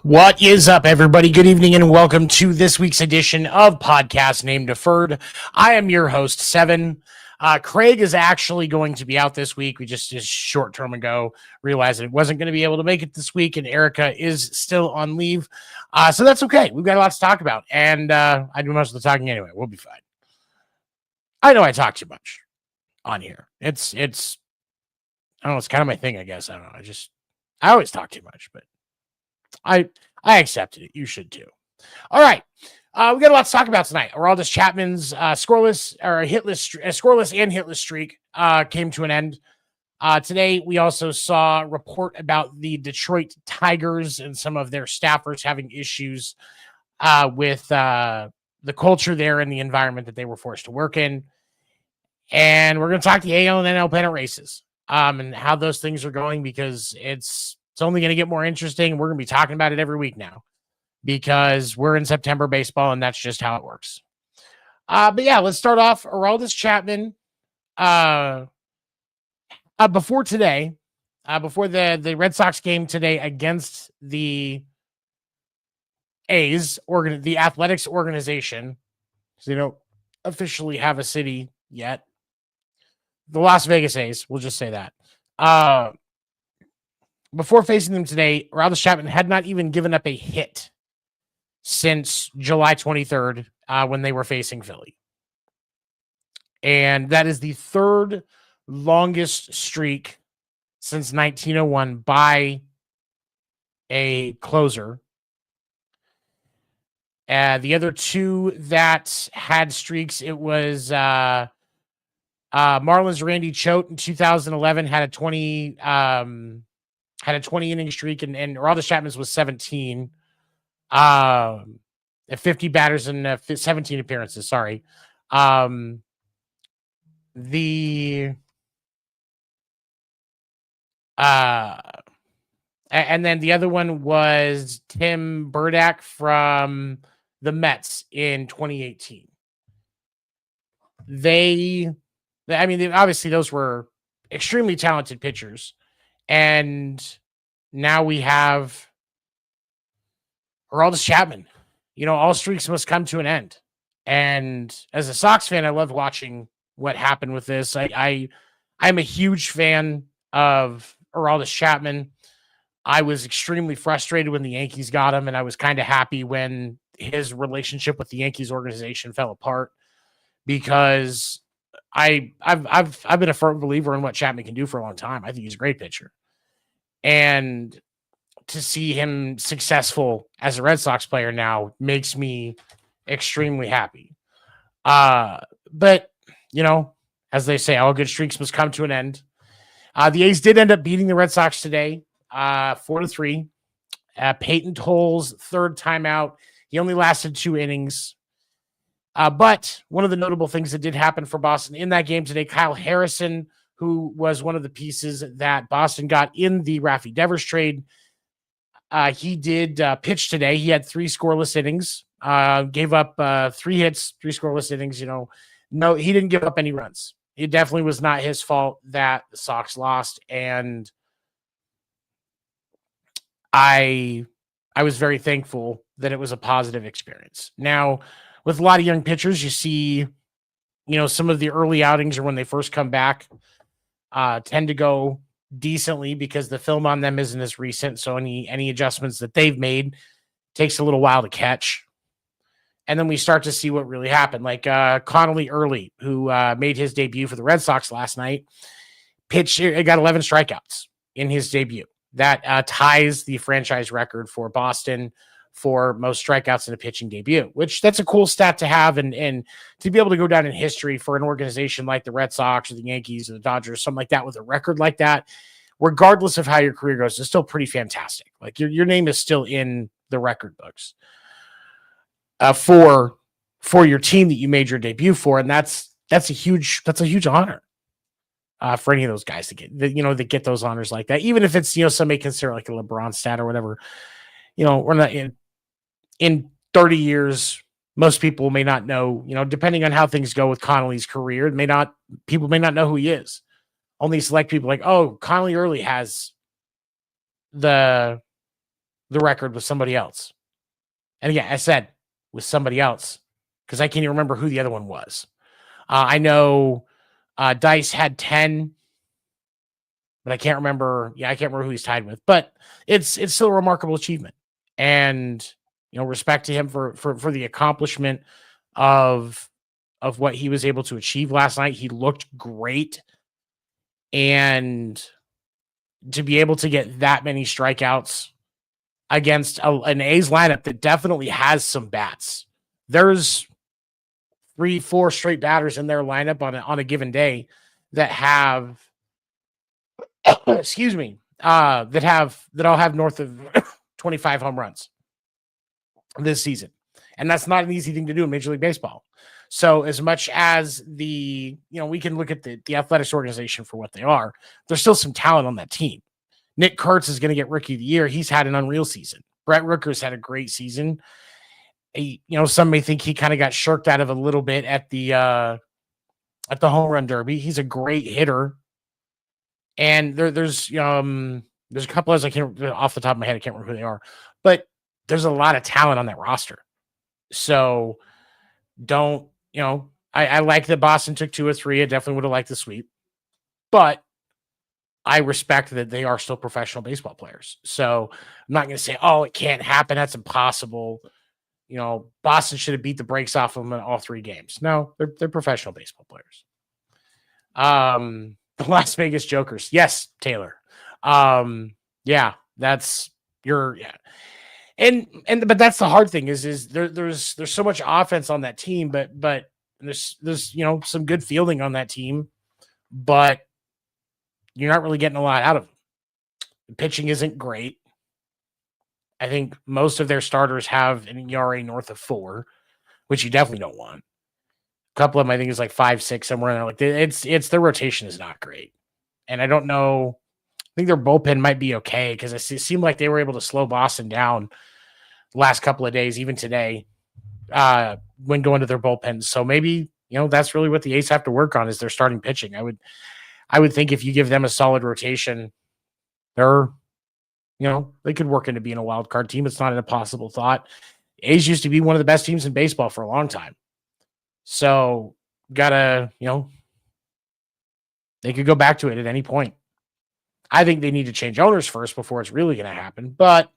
What is up, everybody? Good evening and welcome to this week's edition of Podcast Name Deferred. I am your host, Seven. Craig is actually going to be out this week. We just short term ago realized that it wasn't going to be able to make it this week, and Erica is still on leave. So that's okay. We've got a lot to talk about, and I do most of the talking anyway. We'll be fine. I know I talk too much on here. It's I don't know, it's kind of my thing, I guess. I don't know. I always talk too much, but I accepted it. You should too. All right. We got a lot to talk about tonight. Aroldis Chapman's scoreless and hitless streak came to an end. Today, we also saw a report about the Detroit Tigers and some of their staffers having issues with the culture there and the environment that they were forced to work in. And we're going to talk the AL and NL pennant races and how those things are going, because it's only going to get more interesting. We're going to be talking about it every week now because we're in September baseball, and that's just how it works. But yeah, let's start off. Aroldis Chapman. Before today, before the Red Sox game today against the A's, the athletics organization, because they don't officially have a city yet. The Las Vegas A's, we'll just say that. Before facing them today, Aroldis Chapman had not even given up a hit since July 23rd when they were facing Philly. And that is the third longest streak since 1901 by a closer. The other two that had streaks, it was Marlins' Randy Choate in 2011 had a 20 inning streak, and Aroldis Chapman's was 17. 50 batters and 17 appearances. Sorry. And then the other one was Tim Burdack from the Mets in 2018. Obviously those were extremely talented pitchers. And now we have Aroldis Chapman. You know, all streaks must come to an end. And as a Sox fan, I loved watching what happened with this. I'm a huge fan of Aroldis Chapman. I was extremely frustrated when the Yankees got him, and I was kind of happy when his relationship with the Yankees organization fell apart, because I've been a firm believer in what Chapman can do for a long time. I think he's a great pitcher. And to see him successful as a Red Sox player now makes me extremely happy. But, you know, as they say, all good streaks must come to an end. The A's did end up beating the Red Sox today, 4-3. Peyton Tolles' third timeout. He only lasted 2 innings. But one of the notable things that did happen for Boston in that game today, Kyle Harrison, who was one of the pieces that Boston got in the Rafi Devers trade, he did pitch today. He had 3 scoreless innings, gave up 3 hits, 3 scoreless innings. You know, No, he didn't give up any runs. It definitely was not his fault that the Sox lost, and I was very thankful that it was a positive experience. Now, with a lot of young pitchers, you see, some of the early outings or when they first come back tend to go decently because the film on them isn't as recent. So any adjustments that they've made takes a little while to catch. And then we start to see what really happened. Like Connolly Early, who made his debut for the Red Sox last night, got 11 strikeouts in his debut. That ties the franchise record for Boston for most strikeouts in a pitching debut, which that's a cool stat to have. And to be able to go down in history for an organization like the Red Sox or the Yankees or the Dodgers, something like that with a record like that, regardless of how your career goes, is still pretty fantastic. Like your name is still in the record books for your team that you made your debut for. And that's a huge honor. For any of those guys to get, that get those honors like that, even if it's, somebody consider like a LeBron stat or whatever, we're not in 30 years, most people may not know, depending on how things go with Connolly's career, people may not know who he is. Only select people like, oh, Connolly Early has the record with somebody else. And again, I said with somebody else, because I can't even remember who the other one was. I know Dice had 10, but I can't remember. Yeah, I can't remember who he's tied with, but it's still a remarkable achievement. And, respect to him for the accomplishment of what he was able to achieve last night. He looked great. And to be able to get that many strikeouts against an A's lineup that definitely has some bats. There's 3-4 straight batters in their lineup on a given day that have excuse me, that all have north of 25 home runs this season. And that's not an easy thing to do in Major League Baseball. So as much as we can look at the athletics organization for what they are, there's still some talent on that team. Nick Kurtz is going to get Rookie of the Year. He's had an unreal season. Brett Rooker's had a great season. Some may think he kind of got shirked out of a little bit at the home run derby. He's a great hitter. And there's a couple others I can't off the top of my head. I can't remember who they are, but there's a lot of talent on that roster. So don't, I like that Boston took 2 or 3. I definitely would have liked the sweep, but I respect that they are still professional baseball players. So I'm not going to say, oh, it can't happen. That's impossible. Boston should have beat the brakes off of them in all 3 games. No, they're professional baseball players. The Las Vegas Jokers. Yes, Taylor. Yeah, that's yeah. But that's the hard thing is there's so much offense on that team, but there's some good fielding on that team, but you're not really getting a lot out of them. The pitching isn't great. I think most of their starters have an ERA north of 4, which you definitely don't want. A couple of them, I think, is like 5, 6, somewhere in there. Like it's their rotation is not great, and I don't know. I think their bullpen might be okay because it seemed like they were able to slow Boston down the last couple of days, even today, when going to their bullpens. So maybe that's really what the A's have to work on is their starting pitching. I would think if you give them a solid rotation, they could work into being a wild card team. It's not an impossible thought. A's used to be one of the best teams in baseball for a long time. So gotta, they could go back to it at any point. I think they need to change owners first before it's really going to happen. But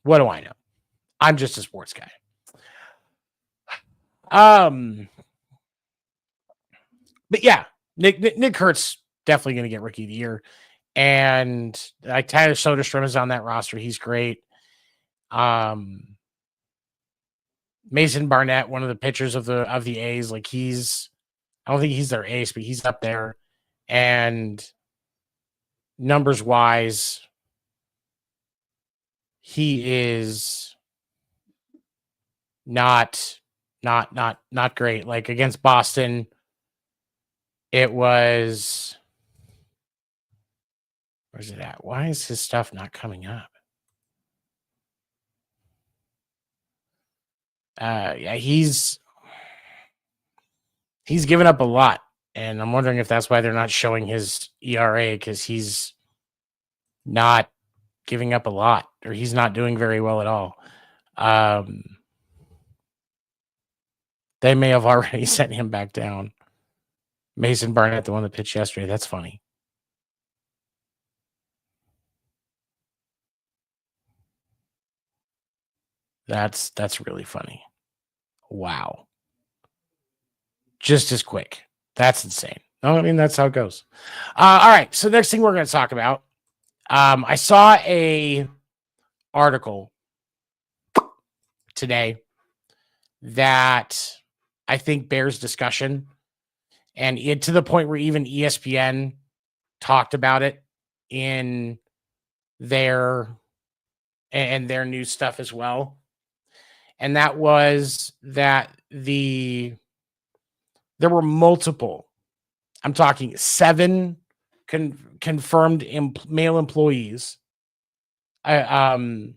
what do I know? I'm just a sports guy. But yeah, Nick Kurtz definitely going to get Rookie of the Year. And like Tyler Soderstrom is on that roster. He's great. Mason Barnett, one of the pitchers of the A's, like I don't think he's their ace, but he's up there. And numbers wise, he is not great. Like against Boston, it was, where's it at? Why is his stuff not coming up? Yeah, he's He's given up a lot, and I'm wondering if that's why they're not showing his ERA, because he's not giving up a lot, or he's not doing very well at all. They may have already sent him back down. Mason Barnett, the one that pitched yesterday. That's funny. That's really funny. Wow. Just as quick. That's insane. No, I mean, that's how it goes. All right. So next thing we're going to talk about, I saw a article today that I think bears discussion, and it to the point where even ESPN talked about it in their new stuff as well. And that was that there were multiple, I'm talking 7 confirmed male employees that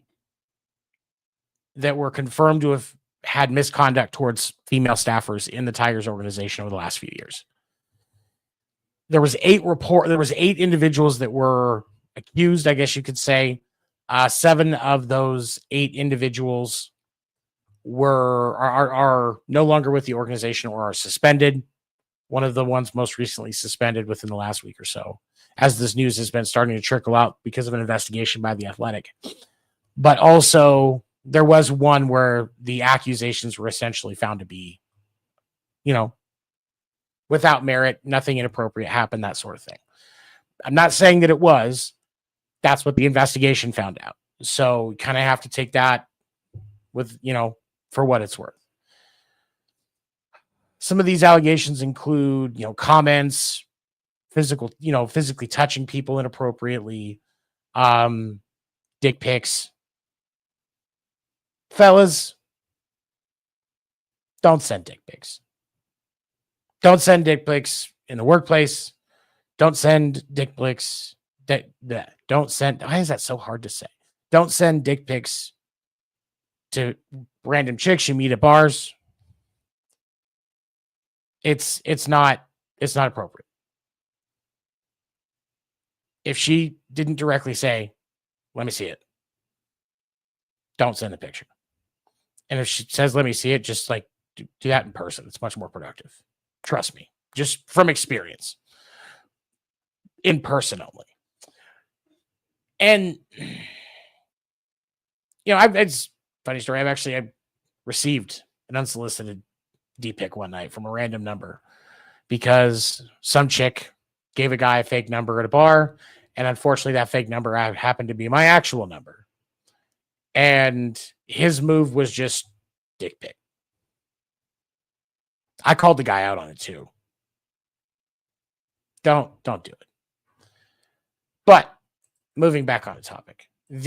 were confirmed to have had misconduct towards female staffers in the Tigers organization over the last few years. There was 8 individuals that were accused, I guess you could say. 7 of those 8 individuals are no longer with the organization or are suspended. One of the ones most recently suspended within the last week or so, as this news has been starting to trickle out because of an investigation by The Athletic. But also, there was one where the accusations were essentially found to be, without merit, nothing inappropriate happened, that sort of thing. I'm not saying that it was. That's what the investigation found out. So you kind of have to take that with, for what it's worth. Some of these allegations include, comments, physically touching people inappropriately, dick pics. Fellas, don't send dick pics. Don't send dick pics in the workplace. Don't send dick pics. Don't send. Why is that so hard to say? Don't send dick pics to random chicks you meet at bars. It's not appropriate. If she didn't directly say, "Let me see it," don't send the picture. And if she says, "Let me see it," just like do that in person. It's much more productive. Trust me, just from experience. In person only. And it's funny story. I received an unsolicited D-pic one night from a random number because some chick gave a guy a fake number at a bar, and unfortunately that fake number happened to be my actual number. And his move was just dick pic. I called the guy out on it too. Don't do it. But moving back on the topic, and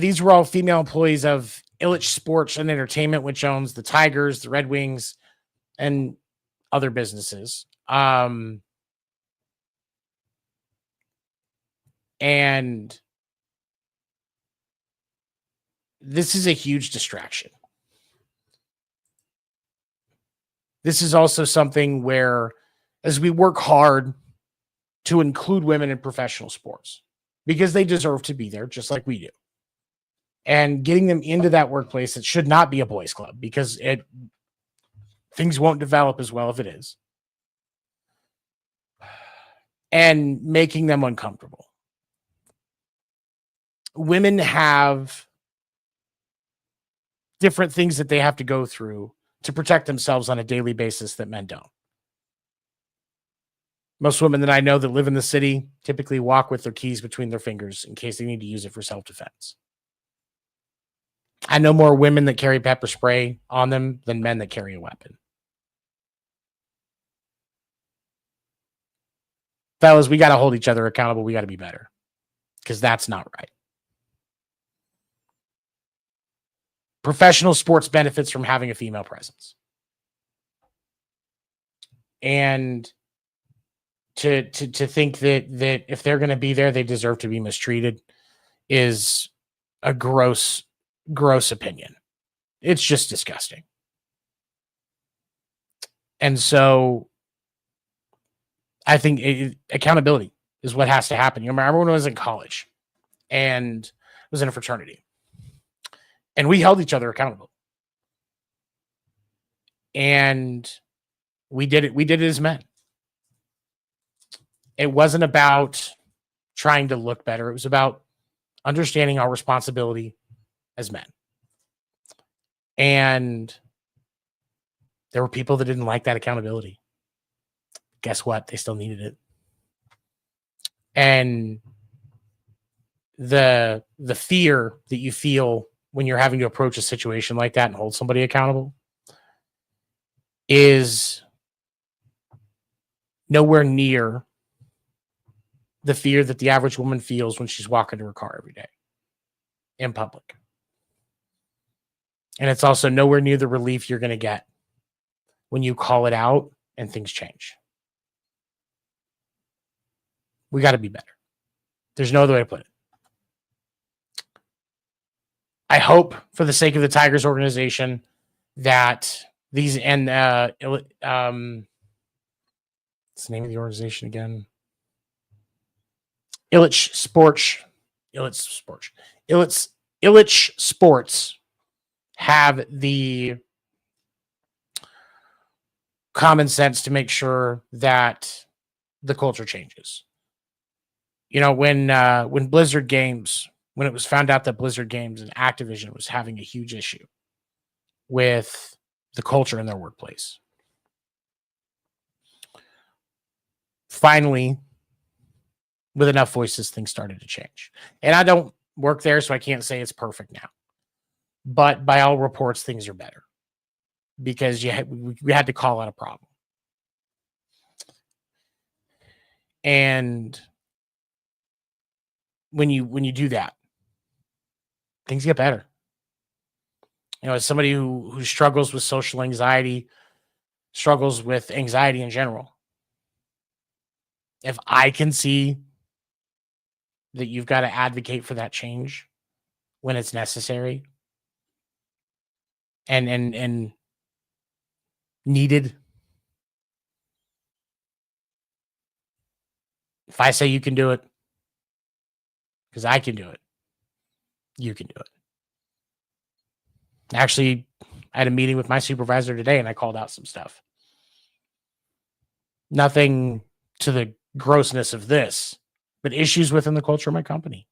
these were all female employees of Illich Sports and Entertainment, which owns the Tigers, the Red Wings, and other businesses. And this is a huge distraction. This is also something where, as we work hard to include women in professional sports, because they deserve to be there just like we do, and getting them into that workplace, it should not be a boys' club, because things won't develop as well if it is, and making them uncomfortable. Women have different things that they have to go through to protect themselves on a daily basis that men don't. Most women that I know that live in the city typically walk with their keys between their fingers in case they need to use it for self-defense. I know more women that carry pepper spray on them than men that carry a weapon. Fellas, we got to hold each other accountable. We got to be better, because that's not right. Professional sports benefits from having a female presence. And to think that if they're going to be there, they deserve to be mistreated is a gross gross opinion. It's just disgusting. And so I think accountability is what has to happen. You remember when I was in college and was in a fraternity and we held each other accountable. And we did it as men. It wasn't about trying to look better. It was about understanding our responsibility as men. And there were people that didn't like that accountability. Guess what? They still needed it. And the fear that you feel when you're having to approach a situation like that and hold somebody accountable is nowhere near the fear that the average woman feels when she's walking to her car every day in public. And it's also nowhere near the relief you're going to get when you call it out and things change. We got to be better. There's no other way to put it. I hope, for the sake of the Tigers organization, that these and what's the name of the organization again? Illich Sports have the common sense to make sure that the culture changes. You know, when Blizzard Games, when it was found out that Blizzard Games and Activision was having a huge issue with the culture in their workplace, finally, with enough voices, things started to change. And I don't work there, so I can't say it's perfect now. But by all reports, things are better because we had to call out a problem. And when you do that, things get better. You know, as somebody who struggles with social anxiety, struggles with anxiety in general, if I can see that you've got to advocate for that change when it's necessary and needed, if I say you can do it, because I can do it, you can do it. Actually, I had a meeting with my supervisor today and I called out some stuff. Nothing to the grossness of this, but issues within the culture of my company.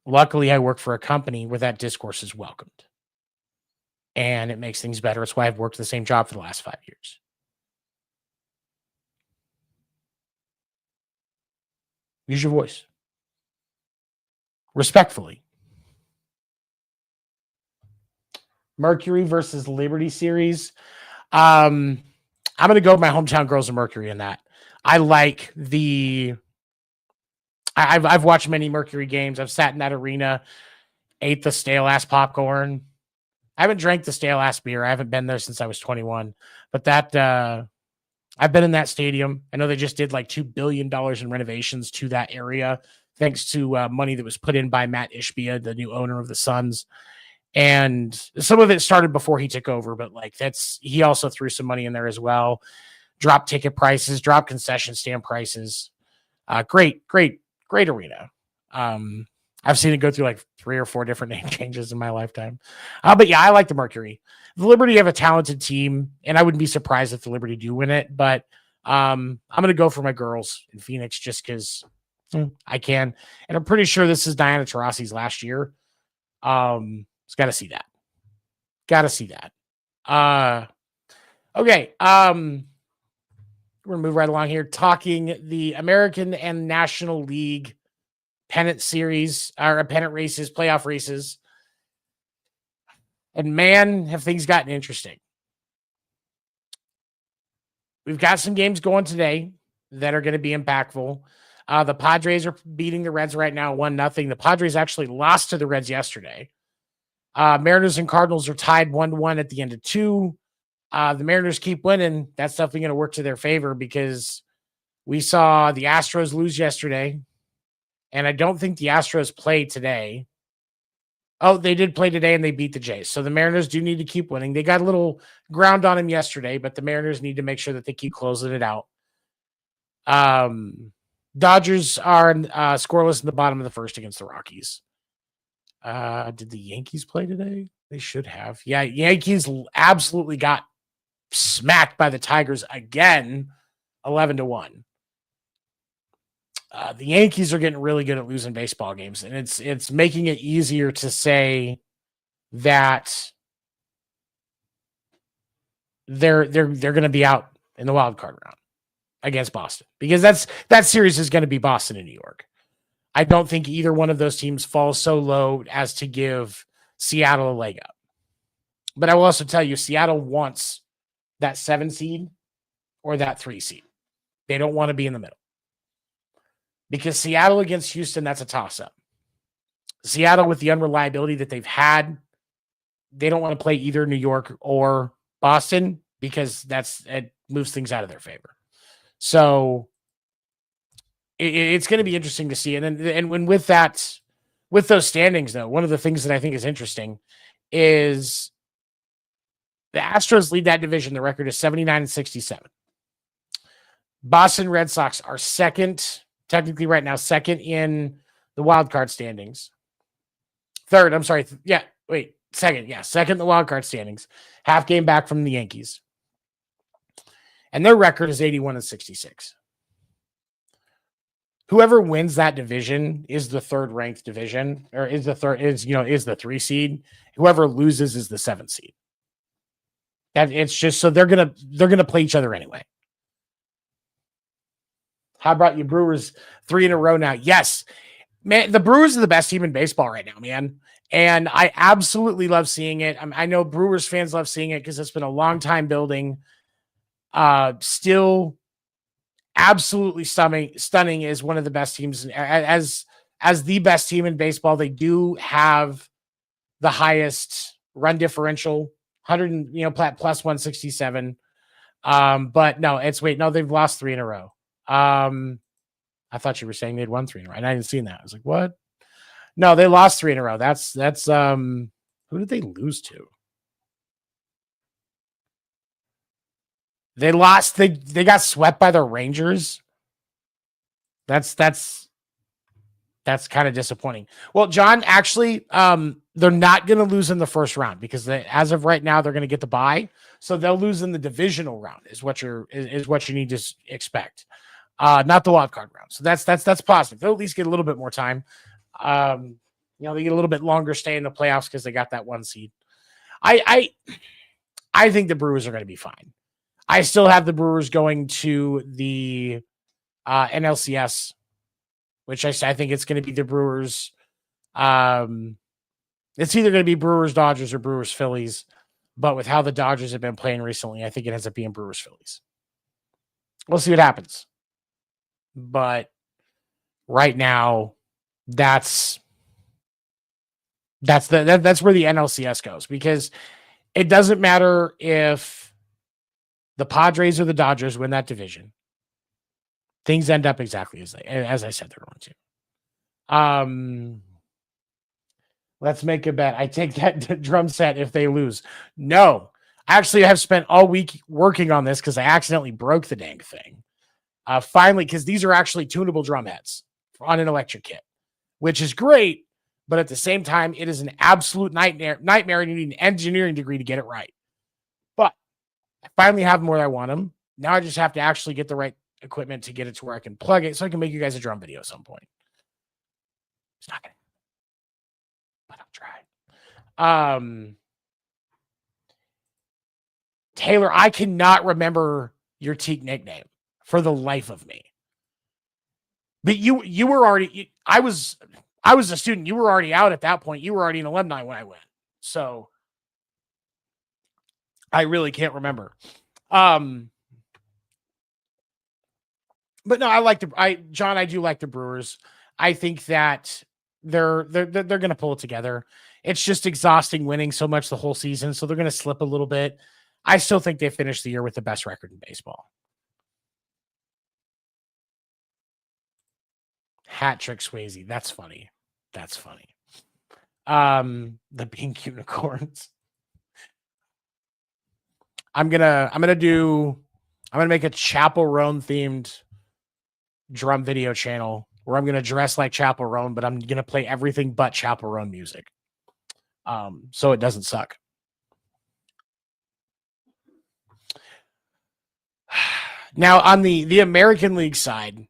Luckily, I work for a company where that discourse is welcomed. And it makes things better. It's why I've worked the same job for the last 5 years. Use your voice. Respectfully. Mercury versus Liberty series. I'm going to go with my hometown girls of Mercury in that. I like I've watched many Mercury games. I've sat in that arena, ate the stale ass popcorn. I haven't drank the stale ass beer. I haven't been there since I was 21. But I've been in that stadium. I know they just did like $2 billion in renovations to that area, thanks to money that was put in by Matt Ishbia, the new owner of the Suns. And some of it started before he took over, but he also threw some money in there as well. Dropped ticket prices, dropped concession stand prices. Great arena. I've seen it go through like 3 or 4 different name changes in my lifetime. But yeah, I like the Mercury. The Liberty have a talented team, and I wouldn't be surprised if the Liberty do win it. But I'm going to go for my girls in Phoenix just because I can. And I'm pretty sure this is Diana Taurasi's last year. It's got to see that. Okay. We're going to move right along here, talking the American and National League pennant series, or pennant races, playoff races. And man, have things gotten interesting. We've got some games going today that are going to be impactful. The Padres are beating the Reds right now, 1-0. The Padres actually lost to the Reds yesterday. Mariners and Cardinals are tied 1-1 at the end of 2. The Mariners keep winning. That's definitely going to work to their favor because we saw the Astros lose yesterday. And I don't think the Astros play today. Oh, they did play today and they beat the Jays. So the Mariners do need to keep winning. They got a little ground on them yesterday, but the Mariners need to make sure that they keep closing it out. Dodgers are scoreless in the bottom of the first against the Rockies. Did the Yankees play today? They should have. Yeah, Yankees absolutely got smacked by the Tigers again, 11-1. The Yankees are getting really good at losing baseball games, and it's making it easier to say that they're going to be out in the wild card round against Boston, because that series is going to be Boston and New York. I don't think either one of those teams falls so low as to give Seattle a leg up. But I will also tell you, Seattle wants that 7 seed or that 3 seed. They don't want to be in the middle. Because Seattle against Houston, that's a toss-up. Seattle, with the unreliability that they've had, they don't want to play either New York or Boston, because it moves things out of their favor. So it's going to be interesting to see. And when with those standings, though, one of the things that I think is interesting is the Astros lead that division. The record is 79-67. Boston Red Sox are second, technically right now, second in the wild card standings. Third, I'm sorry. Second in the wild card standings. Half game back from the Yankees. And their record is 81-66. Whoever wins that division is the third ranked division, or is the 3 seed. Whoever loses is the 7 seed. And it's just, so they're gonna play each other anyway. How about you Brewers? 3 in a row now. Yes, man, the Brewers are the best team in baseball right now, man. And I absolutely love seeing it. I know Brewers fans love seeing it because it's been a long time building. Still absolutely stunning is one of the best teams as the best team in baseball. They do have the highest run differential, 100, plus 167. But no, they've lost 3 in a row. I thought you were saying they'd won 3 in a row, and I didn't see that. I was like, what? No, they lost 3 in a row. That's who did they lose to? They lost. They got swept by the Rangers. That's kind of disappointing. Well, John, actually, they're not going to lose in the first round, because as of right now, they're going to get the bye, so they'll lose in the divisional round. Is what you need to expect, not the wild card round. So that's positive. They'll at least get a little bit more time. They get a little bit longer stay in the playoffs because they got that 1 seed. I think the Brewers are going to be fine. I still have the Brewers going to the NLCS, which I think it's going to be the Brewers. It's either going to be Brewers Dodgers or Brewers Phillies, but with how the Dodgers have been playing recently, I think it ends up being Brewers Phillies. We'll see what happens. But right now, that's where the NLCS goes, because it doesn't matter if the Padres or the Dodgers win that division. Things end up exactly as I said they're going to. Let's make a bet. I take that drum set if they lose. No. Actually, I have spent all week working on this because I accidentally broke the dang thing. Finally, because these are actually tunable drum heads on an electric kit, which is great, but at the same time, it is an absolute nightmare, and you need an engineering degree to get it right. But I finally have them where I want them. Now I just have to actually get the right equipment to get it to where I can plug it, so I can make you guys a drum video at some point. It's not gonna, but I'll try. Taylor, I cannot remember your Teak nickname for the life of me. But you were already, I was a student. You were already out at that point. You were already an alumni when I went. So I really can't remember. But no, John, I do like the Brewers. I think that they're going to pull it together. It's just exhausting winning so much the whole season, so they're going to slip a little bit. I still think they finished the year with the best record in baseball. Hat trick Swayze. That's funny. The pink unicorns. I'm gonna make a Chapel Roan themed drum video channel where I'm gonna dress like Chapel Roan, but I'm gonna play everything but Chapel Roan music. So it doesn't suck. Now on the American League side,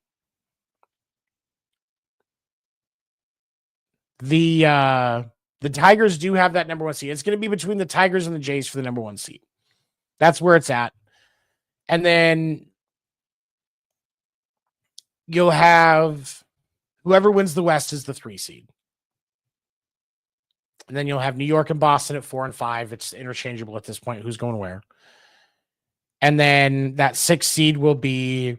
the Tigers do have that number one seed. It's going to be between the Tigers and the Jays for the number one seed. That's where it's at. And then you'll have whoever wins the West is the 3 seed. And then you'll have New York and Boston at 4 and 5. It's interchangeable at this point, who's going where. And then that 6 seed will be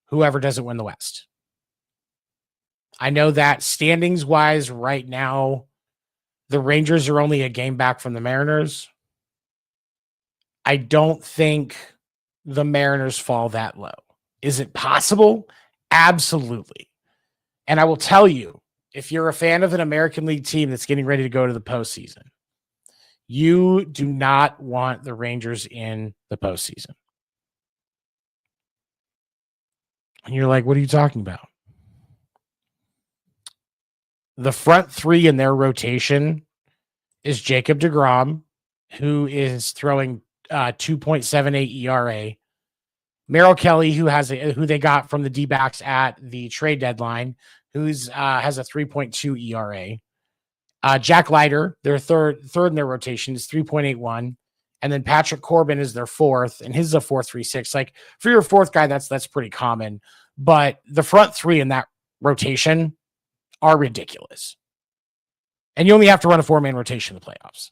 whoever doesn't win the West. I know that standings wise right now, the Rangers are only a game back from the Mariners. I don't think the Mariners fall that low. Is it possible? Absolutely. And I will tell you, if you're a fan of an American League team that's getting ready to go to the postseason, you do not want the Rangers in the postseason. And you're like, what are you talking about? The front 3 in their rotation is Jacob deGrom, who is throwing 2.78 ERA. Merrill Kelly, who they got from the D-backs at the trade deadline, who's has a 3.2 ERA. Jack Leiter, their third in their rotation, is 3.81. And then Patrick Corbin is their fourth, and his is a 4.36. Like for your fourth guy, that's pretty common. But the front 3 in that rotation are ridiculous. And you only have to run a 4-man rotation in the playoffs.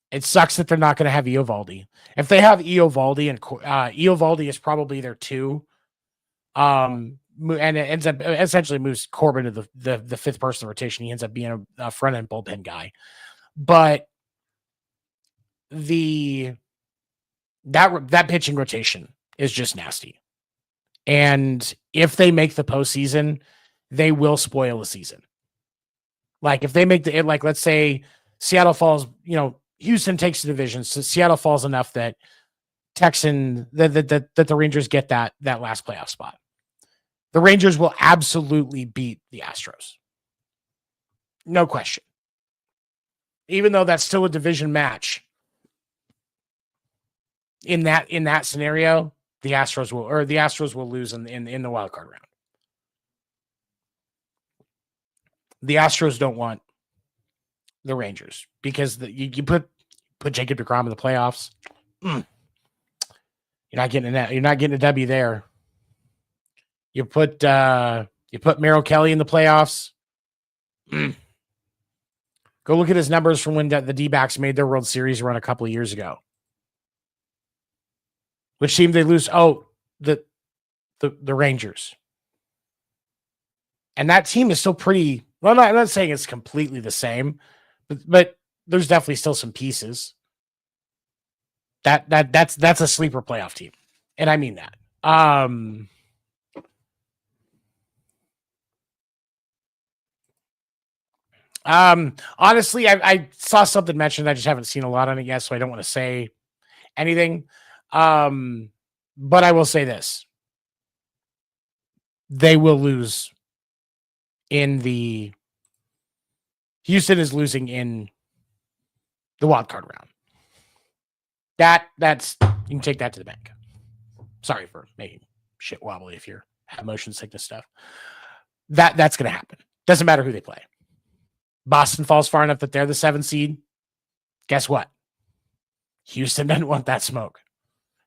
It sucks that they're not going to have Eovaldi. If they have Eovaldi, and Eovaldi is probably their 2, and it ends up essentially moves Corbin to the 5th person in the rotation. He ends up being a front end bullpen guy. But that pitching rotation is just nasty. And if they make the postseason, they will spoil the season. Like if they make like let's say Seattle falls, Houston takes the division, so Seattle falls enough that that the Rangers get that last playoff spot. The Rangers will absolutely beat the Astros. No question. Even though that's still a division match. In that scenario, the Astros will lose in the wild card round. The Astros don't want the Rangers because you put Jacob deGrom in the playoffs. You're not getting a W there. You put Merrill Kelly in the playoffs. Go look at his numbers from when the D-backs made their World Series run a couple of years ago. Which team they lose? Oh, the Rangers. And that team is still pretty. Well, I'm not saying it's completely the same, but there's definitely still some pieces. That's a sleeper playoff team, and I mean that. Honestly, I saw something mentioned. I just haven't seen a lot on it yet, so I don't want to say anything. But I will say this. They will lose Houston is losing in the wild card round. That's you can take that to the bank. Sorry for making shit wobbly if you're have motion sickness stuff. That's gonna happen. Doesn't matter who they play. Boston falls far enough that they're the 7 seed. Guess what? Houston doesn't want that smoke.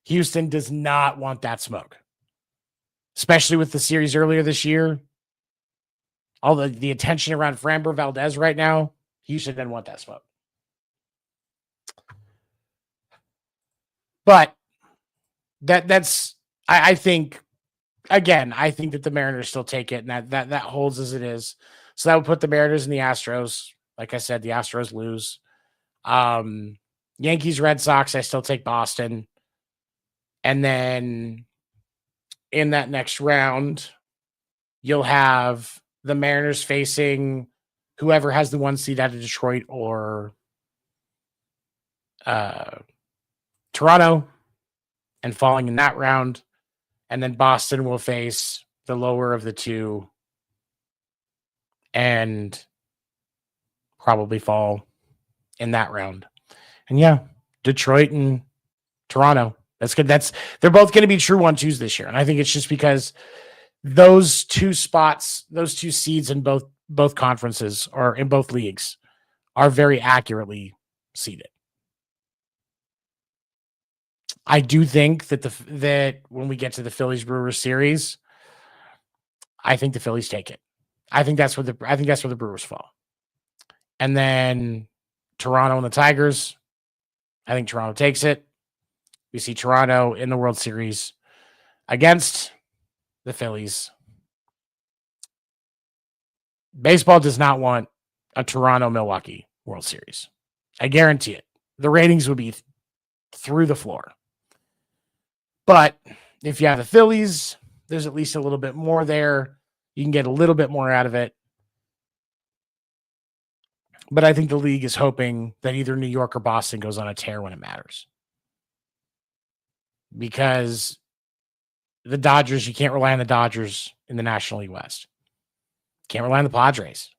Houston does not want that smoke. Especially with the series earlier this year. All the attention around Framber Valdez right now, Houston doesn't want that smoke. But I think that the Mariners still take it, and that holds as it is. So that would put the Mariners and the Astros. Like I said, the Astros lose. Yankees, Red Sox, I still take Boston. And then in that next round, you'll have the Mariners facing whoever has the 1 seed out of Detroit or Toronto and falling in that round. And then Boston will face the lower of the two and probably fall in that round. And yeah, Detroit and Toronto. That's good. They're both going to be true 1-2s this year. And I think it's just because those two spots, those two seeds in both conferences or in both leagues are very accurately seeded. I do think that when we get to the Phillies Brewers series, I think the Phillies take it. I think that's where the Brewers fall. And then Toronto and the Tigers, I think Toronto takes it. We see Toronto in the World Series against the Phillies. Baseball does not want a Toronto-Milwaukee World Series. I guarantee it. The ratings would be through the floor. But if you have the Phillies, there's at least a little bit more there. You can get a little bit more out of it. But I think the league is hoping that either New York or Boston goes on a tear when it matters. Because the Dodgers, you can't rely on the Dodgers in the National League West. Can't rely on the Padres.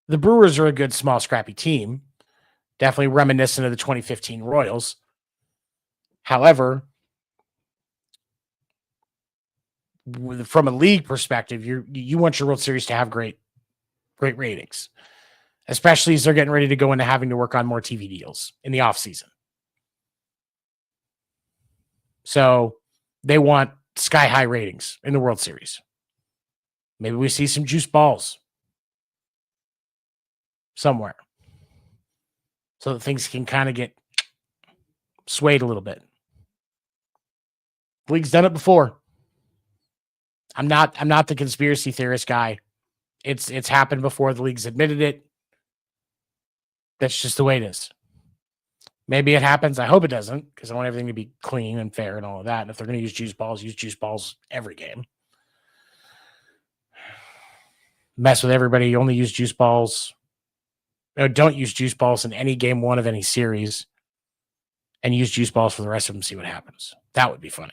The Brewers are a good, small, scrappy team. Definitely reminiscent of the 2015 Royals. However, from a league perspective, you want your World Series to have great ratings, especially as they're getting ready to go into having to work on more TV deals in the offseason. So they want sky-high ratings in the World Series. Maybe we see some juice balls somewhere so that things can kind of get swayed a little bit. The league's done it before. I'm not the conspiracy theorist guy. It's happened before. The league's admitted it. That's just the way it is. Maybe it happens. I hope it doesn't, because I want everything to be clean and fair and all of that. And if they're going to use juice balls every game. Mess with everybody. Only use juice balls. No, don't use juice balls in any game one of any series. And use juice balls for the rest of them. See what happens. That would be funny.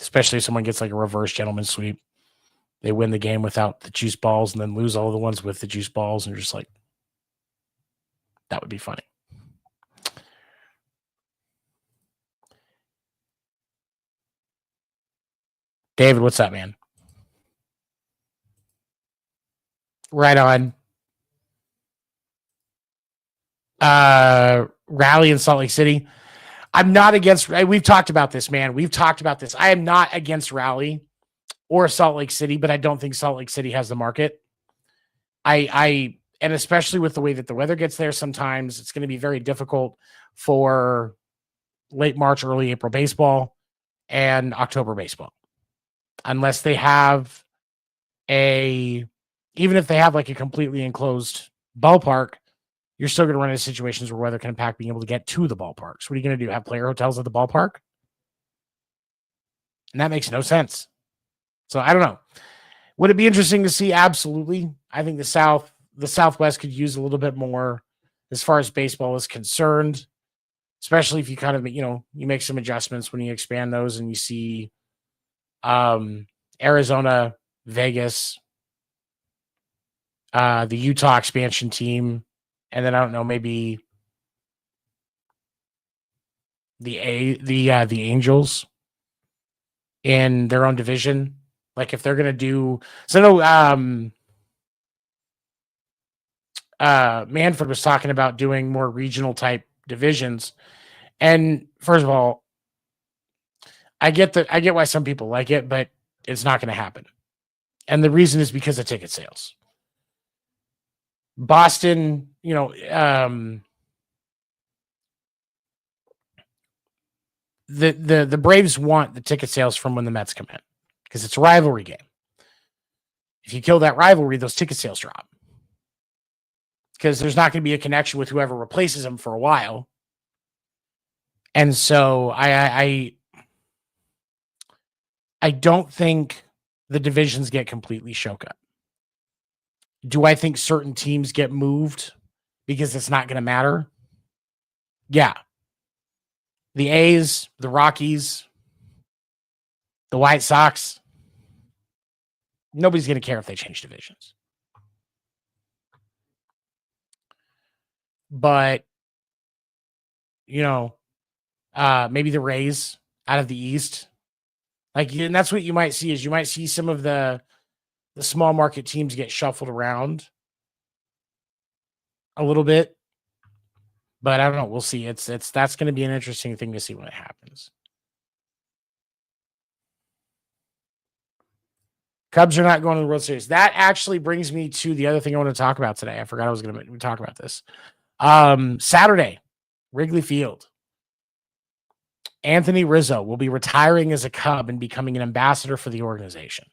Especially if someone gets like a reverse gentleman sweep. They win the game without the juice balls and then lose all the ones with the juice balls. And you're just like, that would be funny. David, what's up, man? Right on. Rally in Salt Lake City. I'm not against, we've talked about this, man. We've talked about this. I am not against Rally or Salt Lake City, but I don't think Salt Lake City has the market. And especially with the way that the weather gets there, sometimes it's going to be very difficult for late March, early April baseball and October baseball. Unless they have even if they have like a completely enclosed ballpark, you're still going to run into situations where weather can impact being able to get to the ballparks. What are you going to do? Have player hotels at the ballpark? And that makes no sense. So I don't know. Would it be interesting to see? Absolutely. I think the Southwest could use a little bit more as far as baseball is concerned, especially if you kind of, you make some adjustments when you expand those and you see Arizona, Vegas, the Utah expansion team, and then I don't know, maybe the Angels in their own division. Like if they're gonna do, so no, Manfred was talking about doing more regional type divisions, and first of all, I get why some people like it, but it's not going to happen, and the reason is because of ticket sales. Boston, the Braves want the ticket sales from when the Mets come in because it's a rivalry game. If you kill that rivalry, those ticket sales drop because there's not going to be a connection with whoever replaces them for a while. And so I don't think the divisions get completely shook up. Do I think certain teams get moved because it's not going to matter? Yeah. The A's, the Rockies, the White Sox, nobody's going to care if they change divisions. But, maybe the Rays out of the East. And that's what you might see is you might see some of the small market teams get shuffled around a little bit. But I don't know. We'll see. That's going to be an interesting thing to see when it happens. Cubs are not going to the World Series. That actually brings me to the other thing I want to talk about today. I forgot I was going to talk about this. Saturday, Wrigley Field. Anthony Rizzo will be retiring as a Cub and becoming an ambassador for the organization.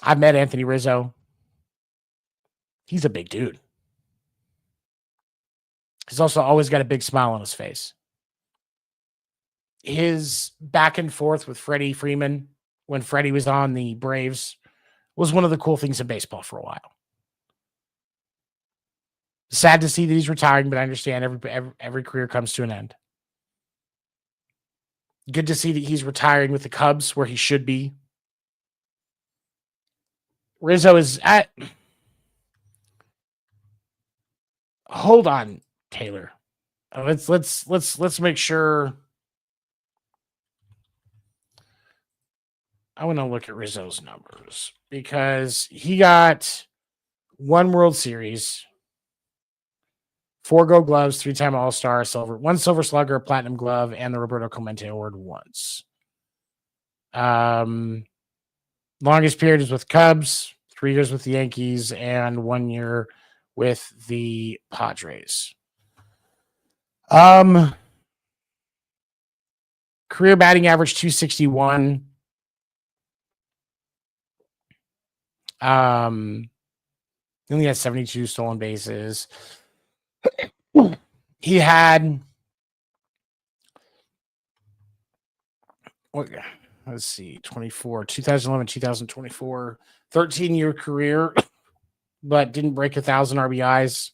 I've met Anthony Rizzo. He's a big dude. He's also always got a big smile on his face. His back and forth with Freddie Freeman when Freddie was on the Braves was one of the cool things in baseball for a while. Sad to see that he's retiring, but I understand every career comes to an end. Good to see that he's retiring with the Cubs where he should be. Rizzo is at... Hold on, Taylor. Let's make sure... I want to look at Rizzo's numbers because he got 1 World Series, 4 Gold Gloves, 3-time All-Star, 1 Silver Slugger, a Platinum Glove, and the Roberto Clemente Award once. Longest period is with Cubs, 3 years with the Yankees, and 1 year with the Padres. Career batting average 261. He only had 72 stolen bases. He had, let's see, 2011, 2024, 13-year career, but didn't break 1,000 RBIs.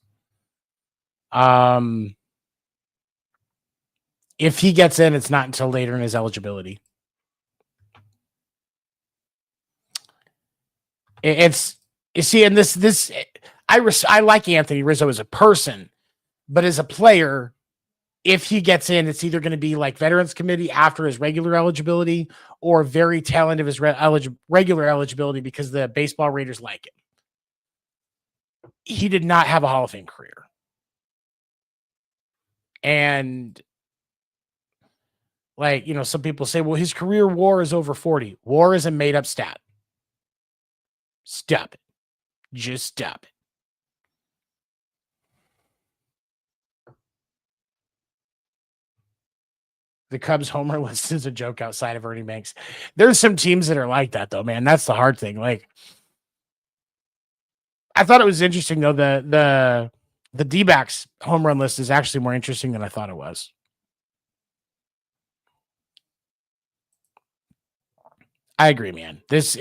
If he gets in, it's not until later in his eligibility. I like Anthony Rizzo as a person, but as a player, if he gets in, it's either going to be like Veterans Committee after his regular eligibility or very tail end of his regular eligibility because the baseball Raiders like it. He did not have a Hall of Fame career. And some people say, well, his career WAR is over 40. WAR is a made up stat. Stop it. Just stop it. The Cubs homer list is a joke outside of Ernie Banks. There's some teams that are like that, though, man. That's the hard thing. I thought it was interesting, though. The D-backs home run list is actually more interesting than I thought it was. I agree, man. It's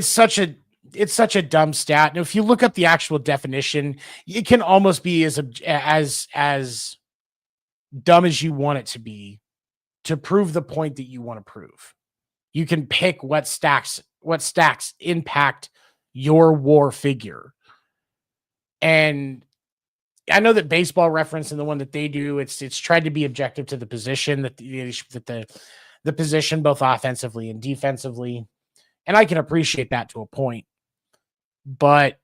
such a dumb stat. And if you look up the actual definition, it can almost be as dumb as you want it to be to prove the point that you want to prove. You can pick what stacks impact your WAR figure. And I know that Baseball Reference and the one that they do, it's tried to be objective to the position that the position, both offensively and defensively. And I can appreciate that to a point, but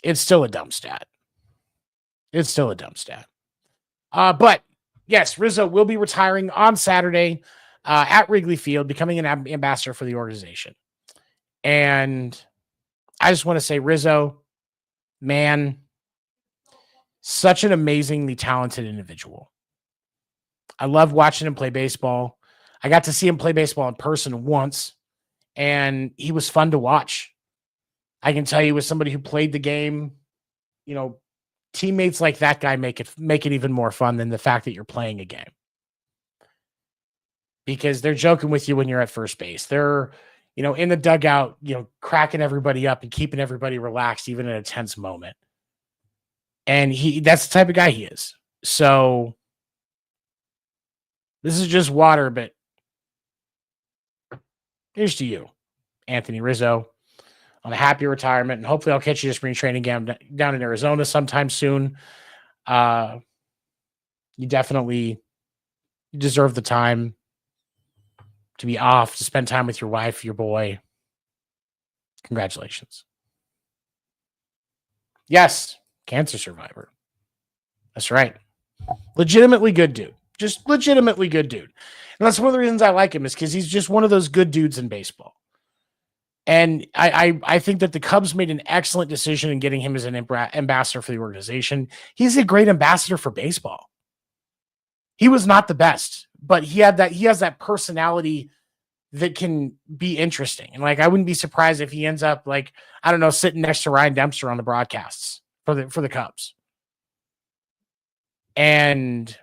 it's still a dumb stat. But yes, Rizzo will be retiring on Saturday at Wrigley Field, becoming an ambassador for the organization. And I just want to say, Rizzo, man, such an amazingly talented individual. I love watching him play baseball. I got to see him play baseball in person once, and he was fun to watch. I can tell you, as somebody who played the game, 10 teammates like that guy make it even more fun than the fact that you're playing a game. Because they're joking with you when you're at first base. They're, in the dugout, cracking everybody up and keeping everybody relaxed, even in a tense moment. And that's the type of guy he is. So this is just water, but here's to you, Anthony Rizzo, on a happy retirement. And hopefully I'll catch you to spring training down in Arizona sometime soon. You definitely deserve the time to be off, to spend time with your wife, your boy. Congratulations. Yes, cancer survivor. That's right. Legitimately good dude. Just legitimately good dude. And that's one of the reasons I like him, is because he's just one of those good dudes in baseball. And I think that the Cubs made an excellent decision in getting him as an ambassador for the organization. He's a great ambassador for baseball. He was not the best, but he has that personality that can be interesting. And I wouldn't be surprised if he ends up sitting next to Ryan Dempster on the broadcasts for the Cubs. And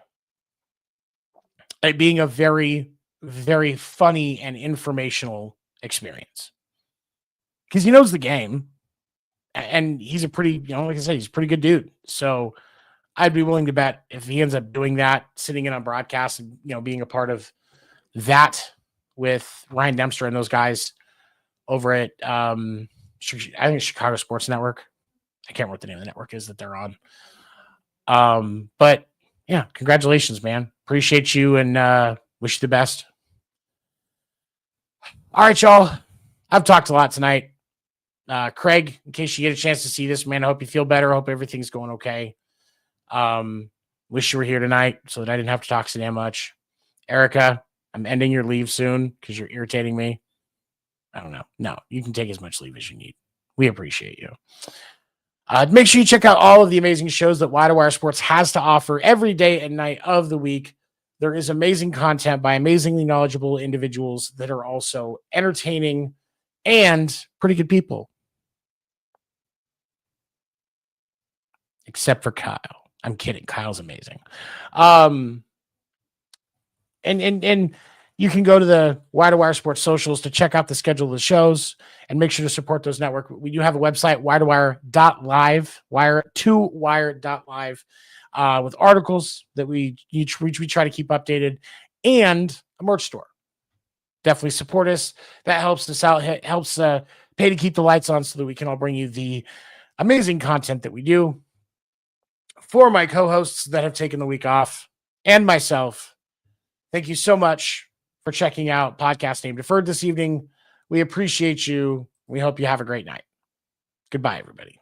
it being a very, very funny and informational experience. Because he knows the game. And he's a pretty, like I said, he's a pretty good dude. So I'd be willing to bet if he ends up doing that, sitting in on broadcast and, being a part of that with Ryan Dempster and those guys over at, I think it's Chicago Sports Network. I can't remember what the name of the network is that they're on. But yeah, congratulations, man. Appreciate you and wish you the best. All right, y'all. I've talked a lot tonight. Craig, in case you get a chance to see this, man, I hope you feel better. I hope everything's going okay. Wish you were here tonight so that I didn't have to talk so damn much. Erica, I'm ending your leave soon because you're irritating me. I don't know. No, you can take as much leave as you need. We appreciate you. Make sure you check out all of the amazing shows that Wire2Wire Sports has to offer every day and night of the week. There is amazing content by amazingly knowledgeable individuals that are also entertaining and pretty good people. Except for Kyle. I'm kidding. Kyle's amazing. And you can go to the Wire2Wire Sports socials to check out the schedule of the shows and make sure to support those network. We do have a website, wire2wire.live, wire2wire.live, with articles that we try to keep updated, and a merch store. Definitely support us. That helps us out. Helps pay to keep the lights on so that we can all bring you the amazing content that we do. For my co-hosts that have taken the week off and myself, thank you so much for checking out Podcast Name Deferred this evening. We appreciate you. We hope you have a great night. Goodbye, everybody.